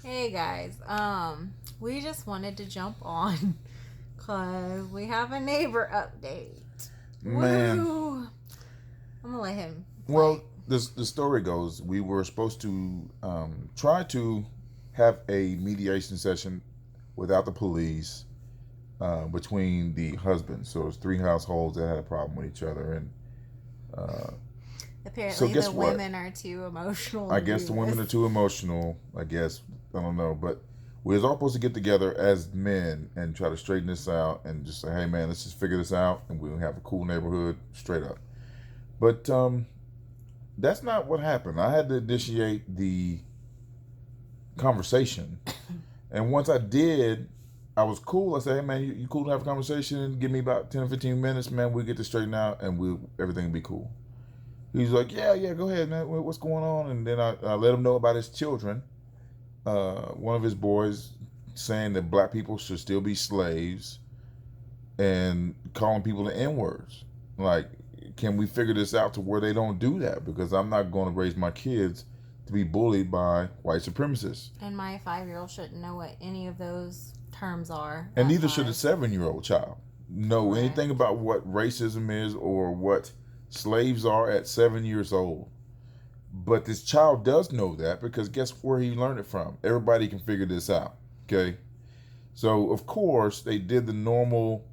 Hey guys, we just wanted to jump on because we have a neighbor update. Man, Woo! I'm gonna let him well, play. the story goes we were supposed to try to have a mediation session without the police between the husbands. So it's three households that had a problem with each other, and uh, so Apparently, the guess what? women are too emotional I to guess do the women this. are too emotional. I guess I don't know, but we was all supposed to get together as men and try to straighten this out and just say, hey man, let's just figure this out, and we'll have a cool neighborhood straight up. But that's not what happened. I had to initiate the conversation. And once I did, I was cool. I said, hey man, you cool to have a conversation? Give me about 10 or 15 minutes, man. We'll get this straightened out and everything will be cool. He's like, yeah, go ahead, man. What's going on? And then I let him know about his children. One of his boys saying that black people should still be slaves and calling people the N words. Like, can we figure this out to where they don't do that? Because I'm not going to raise my kids to be bullied by white supremacists. And my 5-year-old shouldn't know what any of those terms are And at neither should a 5. 7-year-old child know anything Correct. about what racism is or what slaves are at 7 years old. But this child does know that because guess where he learned it from? Everybody can figure this out. Okay. So, of course, they did the normal.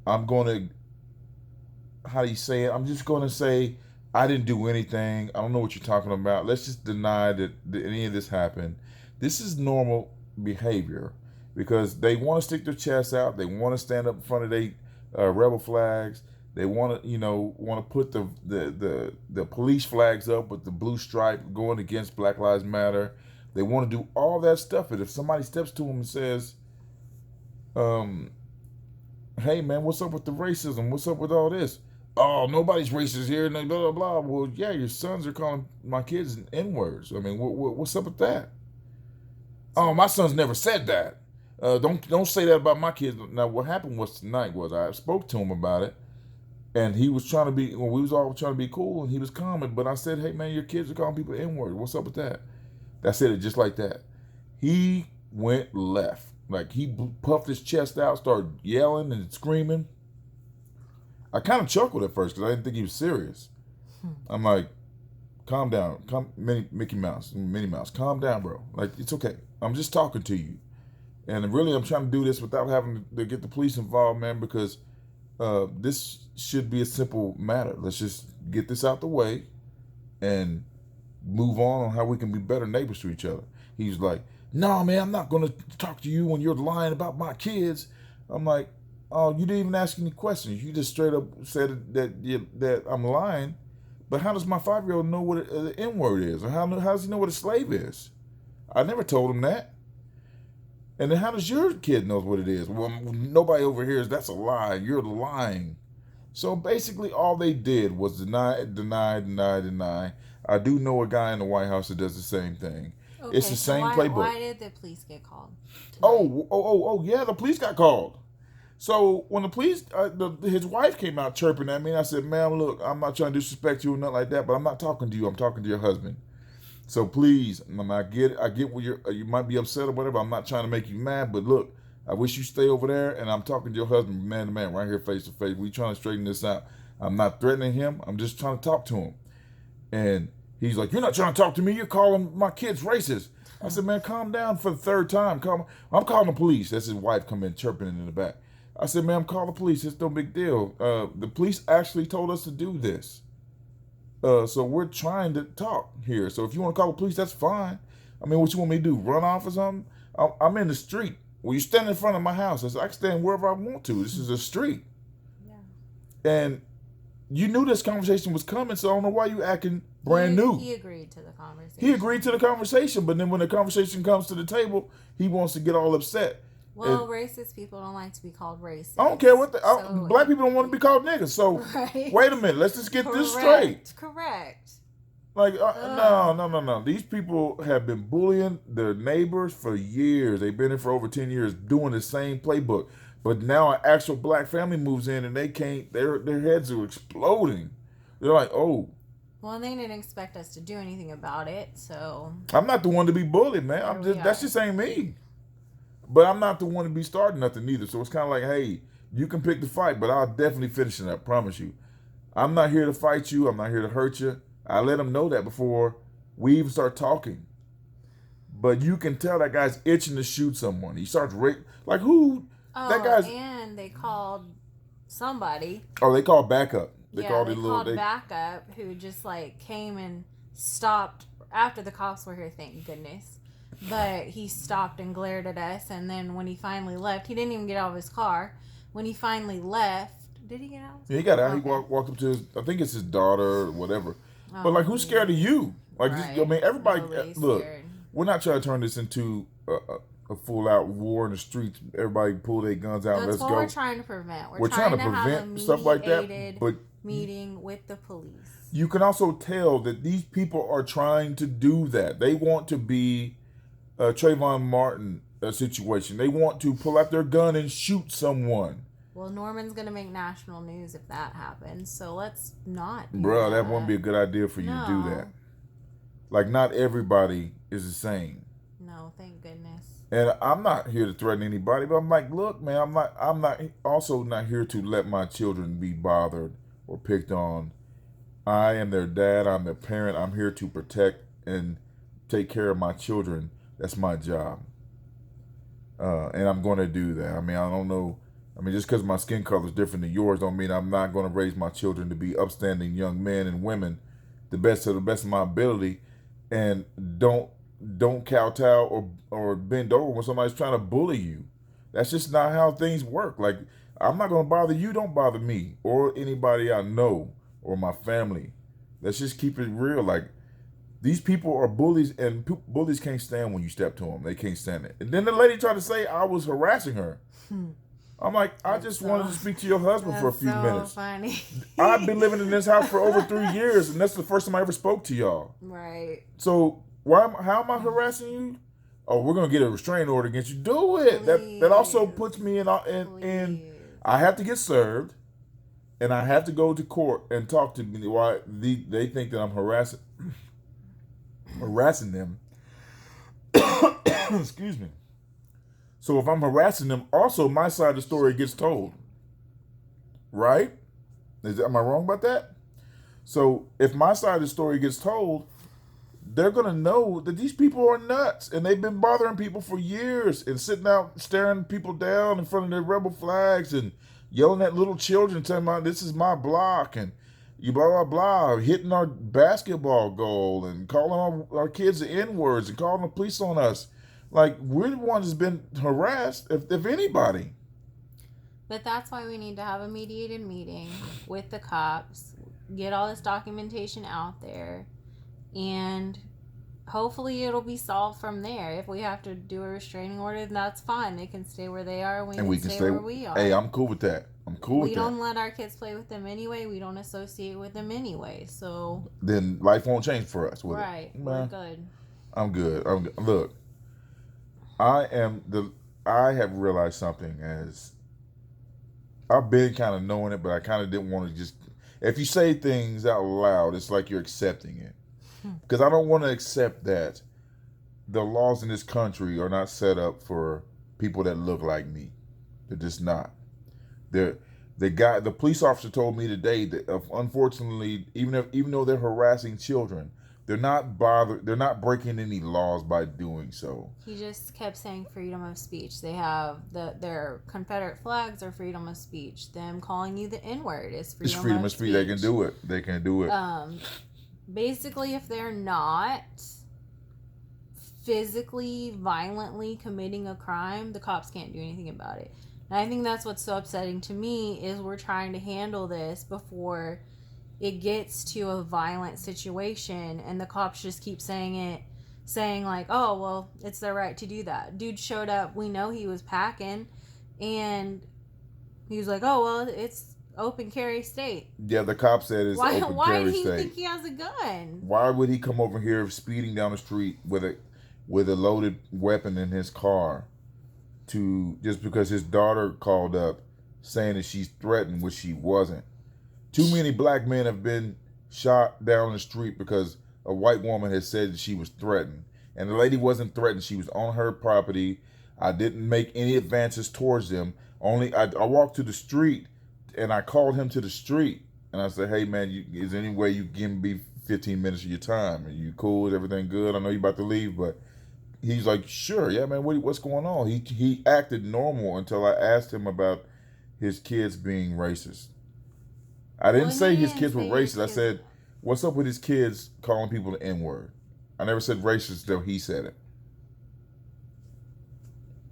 I'm going to, how do you say it? I'm just going to say, I didn't do anything. I don't know what you're talking about. Let's just deny that any of this happened. This is normal behavior because they want to stick their chests out. They want to stand up in front of their rebel flags. They want to, want to put the police flags up with the blue stripe going against Black Lives Matter. They want to do all that stuff. And if somebody steps to them and says, um, hey man, what's up with the racism? What's up with all this? Oh, nobody's racist here, and blah blah blah. Well, yeah, your sons are calling my kids N words. I mean, what's up with that? Oh, So, my son's never said that. Don't say that about my kids. Now, what happened was tonight was I spoke to him about it, and he was trying to be. Well, we was all trying to be cool, and he was calm. But I said, hey man, your kids are calling people N words. What's up with that? I said it just like that. He went left. Like he puffed his chest out, started yelling and screaming. I kind of chuckled at first because I didn't think he was serious. I'm like, calm down, Mickey Mouse, Minnie Mouse, calm down, bro. Like it's okay. I'm just talking to you, and really, I'm trying to do this without having to get the police involved, man. Because this should be a simple matter. Let's just get this out the way and move on how we can be better neighbors to each other. He's like, no, man, I'm not gonna talk to you when you're lying about my kids. I'm like, oh, you didn't even ask any questions. You just straight up said that I'm lying. But how does my 5-year-old know what an N word is, or how does he know what a slave is? I never told him that. And then how does your kid know what it is? Well, nobody over here is. That's a lie. You're lying. So basically, all they did was deny. I do know a guy in the White House that does the same thing. It's okay, the so same why playbook. did the police get called tonight? Oh, yeah, the police got called. So when the police, his wife came out chirping at me, and I said, "Ma'am, look, I'm not trying to disrespect you or nothing like that, but I'm not talking to you. I'm talking to your husband. So please, I get what you might be upset or whatever. I'm not trying to make you mad, but look, I wish you stay over there, and I'm talking to your husband, man to man, right here, face to face. We trying to straighten this out. I'm not threatening him. I'm just trying to talk to him." And he's like, "You're not trying to talk to me. You're calling my kids racist." I said, "Man, calm down for the third time. I'm calling the police." That's his wife come in chirping in the back. I said, "Ma'am, call the police. It's no big deal. The police actually told us to do this. So we're trying to talk here. So if you want to call the police, that's fine. I mean, what you want me to do? Run off or something? I'm in the street. Well, you stand in front of my house. I said, I can stand wherever I want to. This is a street." Yeah. And you knew this conversation was coming, so I don't know why you acting brand new. He agreed to the He agreed conversation. to the conversation, but then when the conversation comes to the table, he wants to get all upset. And Well, racist people don't like to be called I don't care racist. what So, black people don't want to be called niggas. So right? wait a minute, let's just get this straight. Correct. Like Ugh. no. These people have been bullying their neighbors for years. They've been in for over 10 years doing the same playbook. But now an actual black family moves in and they can't. Their heads are exploding. They're like, oh. Well, they didn't expect us to do anything about it, so I'm not the one to be bullied, man. I'm Here we just that are. just ain't me. But I'm not the one to be starting nothing either. So it's kind of like, hey, you can pick the fight, but I'll definitely finish it. I promise you. I'm not here to fight you. I'm not here to hurt you. I let them know that before we even start talking. But you can tell that guy's itching to shoot someone. He starts like who? That oh, guy's. and they called somebody. Oh, they called backup. They Yeah, called they it a little. called backup, who just like came and stopped after the cops were here. Thank goodness. But he stopped and glared at us, and then when he finally left, he didn't even get out of his car. When he finally left, did he get out? Yeah, he got out. Okay. He walked up to his. I think it's his daughter or whatever. Oh, But like, who's scared of you? Like, right. I mean, everybody. Nobody's Look, scared. we're not trying to turn this into a full out war in the streets. Everybody pull their guns out. That's Let's what go. we're trying to prevent. We're trying to have a prevent stuff like that. mediated But meeting with the police. you can also tell that these people are trying to do that. They want to be a Trayvon Martin situation. They want to pull out their gun and shoot someone. Well, Norman's gonna make national news if that happens. So let's not. Bruh, that won't be a good idea for you to do that. Like, not everybody is the same. No, thank goodness. And I'm not here to threaten anybody, but I'm like, look, man, I'm not also not here to let my children be bothered or picked on. I am their dad, I'm their parent. I'm here to protect and take care of my children. That's my job. And I'm going to do that. I mean, I don't know. I mean, just because my skin color is different than yours don't mean I'm not going to raise my children to be upstanding young men and women to the best of my ability, and don't kowtow or bend over when somebody's trying to bully you. That's just not how things work. Like, I'm not going to bother you. Don't bother me or anybody I know or my family. Let's just keep it real. Like, these people are bullies, and bullies can't stand when you step to them. They can't stand it. And then the lady tried to say I was harassing her. I'm like, I just wanted to speak to your husband for a few minutes. Funny. I've been living in this house for over 3 years, and that's the first time I ever spoke to y'all. Right. So how am I harassing you? Oh, we're gonna get a restraining order against you. Do it. That also puts me in. I have to get served, and I have to go to court and talk to me. Why they think that I'm harassing them. Excuse me. So if I'm harassing them, also my side of the story gets told. Right? Am I wrong about that? So if my side of the story gets told, they're going to know that these people are nuts, and they've been bothering people for years and sitting out staring people down in front of their rebel flags and yelling at little children, telling them, this is my block, and you blah, blah, blah, hitting our basketball goal and calling our kids the N-words and calling the police on us. Like, we're the ones that's been harassed, if anybody. But that's why we need to have a mediated meeting with the cops, get all this documentation out there, and hopefully it'll be solved from there. If we have to do a restraining order, then that's fine. They can stay where they are. We can stay where we are. Hey, I'm cool with that. We don't let our kids play with them anyway. We don't associate with them anyway. So then life won't change for us, will it? Right. We're good. I'm good. Look, I have realized something, as I've been kind of knowing it, but I kind of didn't want to just. If you say things out loud, it's like you're accepting it. Because I don't want to accept that the laws in this country are not set up for people that look like me. They're just not. The police officer told me today that unfortunately, even though they're harassing children, they're not breaking any laws by doing so. He just kept saying freedom of speech. They have their Confederate flags are freedom of speech. Them calling you the N-word is freedom of speech. It's freedom of speech. They can do it. Basically, if they're not physically, violently committing a crime, the cops can't do anything about it. And I think that's what's so upsetting to me is we're trying to handle this before it gets to a violent situation, and the cops just keep saying like, oh, well, it's their right to do that. Dude showed up. We know he was packing, and he was like, oh, well, it's open carry state. Yeah, the cop said it's open carry state. Why do you think he has a gun? Why would he come over here speeding down the street with a loaded weapon in his car just because his daughter called up saying that she's threatened, which she wasn't? Too many black men have been shot down the street because a white woman had said that she was threatened. And the lady wasn't threatened. She was on her property. I didn't make any advances towards them. Only I walked to the street and I called him to the street. And I said, hey, man, is there any way you give me 15 minutes of your time? Are you cool? Is everything good? I know you're about to leave, but he's like, sure. Yeah, man, what's going on? He acted normal until I asked him about his kids being racist. I didn't say his kids were racist. I said, what's up with his kids calling people the N-word? I never said racist till he said it.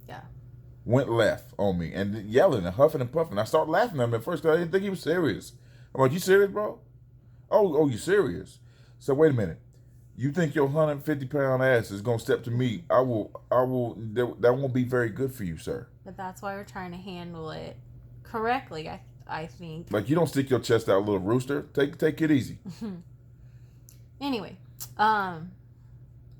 Yeah. Went left on me and yelling and huffing and puffing. I started laughing at him at first because I didn't think he was serious. I'm like, you serious, bro? Oh, you serious? So wait a minute. You think your 150-pound ass is gonna step to me? I will. That won't be very good for you, sir. But that's why we're trying to handle it correctly. I think. Like, you don't stick your chest out, little rooster. Take it easy. Anyway,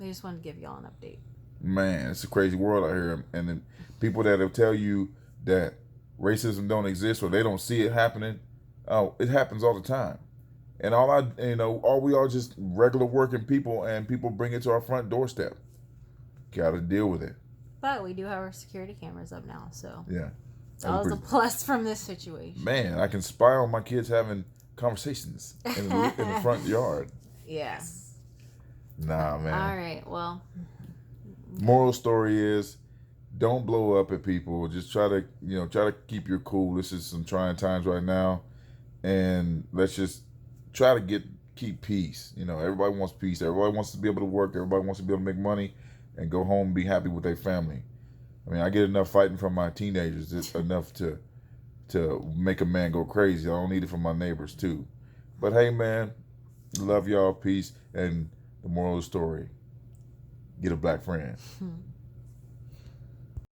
we just wanted to give y'all an update. Man, it's a crazy world out here, and the people that'll tell you that racism don't exist or they don't see it happening. Oh, it happens all the time. And we are just regular working people, and people bring it to our front doorstep. Got to deal with it. But we do have our security cameras up now, so yeah, that was a plus from this situation. Man, I can spy on my kids having conversations in the front yard. Yeah. Nah, man. All right. Well. Moral story is, don't blow up at people. Just try to keep your cool. This is some trying times right now, and let's just try to keep peace. Everybody wants peace. Everybody wants to be able to work. Everybody wants to be able to make money and go home and be happy with their family. I mean, I get enough fighting from my teenagers. It's enough to make a man go crazy. I don't need it from my neighbors too. But hey, man, love y'all, peace, and the moral of the story: get a black friend.